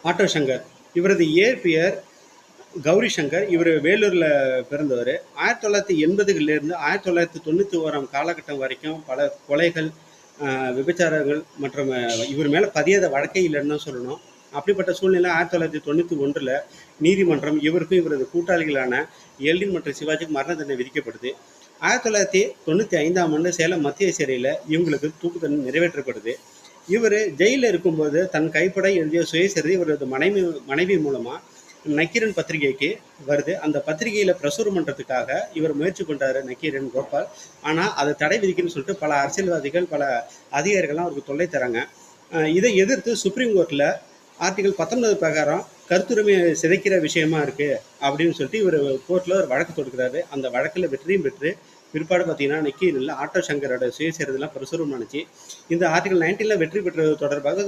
Auto Shankar. இவரது இயற்பெயர் கௌரி சங்கர். இவர் வேலூரில் பிறந்தவர். 1980களிலிருந்து 1991 காலகட்டம் வரைக்கும் பல கொலைகள், விபச்சாரங்கள் மற்றும் இவர் மேலே பதியாத வழக்கே இல்லைன்னு தான் சொல்லணும். அப்படிப்பட்ட சூழ்நிலை 1991 நீதிமன்றம் இவருக்கும் இவரது கூட்டாளிகளான எல்டின் மற்றும் சிவாஜிக்கு மரண தண்டனை விதிக்கப்படுது. 1995 சேலம் மத்திய சிறையில் இவங்களுக்கு தூக்கு தண்டனை நிறைவேற்றப்படுது. இவர் ஜெயிலில் இருக்கும்போது தன் கைப்பட எழுதிய சுயசரிதை இவரது மனைவி மூலமாக நக்கீரன் பத்திரிகைக்கு வருது. அந்த பத்திரிகையில் பிரசுரம் பண்ணுறதுக்காக இவர் முயற்சி பண்ணுறாரு நக்கீரன் கோபால். ஆனால் அதை தடை விதிக்குன்னு சொல்லிட்டு பல அரசியல்வாதிகள், பல அதிகாரிகள்லாம் அவருக்கு தொல்லை தராங்க. இதை எதிர்த்து சுப்ரீம் கோர்ட்டில் ஆர்டிகல் 19 பிரகாரம் கருத்துரிமையை சிதைக்கிற விஷயமா இருக்குது அப்படின்னு சொல்லிட்டு இவர் கோர்ட்டில் ஒரு வழக்கு தொடுக்கிறாரு. அந்த வழக்கில் வெற்றியும் பெற்று பிற்பாடு பார்த்தீங்கன்னா நக்கீரனில் ஆட்டோ சங்கரோட சுயசரிதெல்லாம் பிரசுரம் நினச்சி இந்த ஆர்டிகல் 19 வெற்றி பெற்றது தொடர்பாக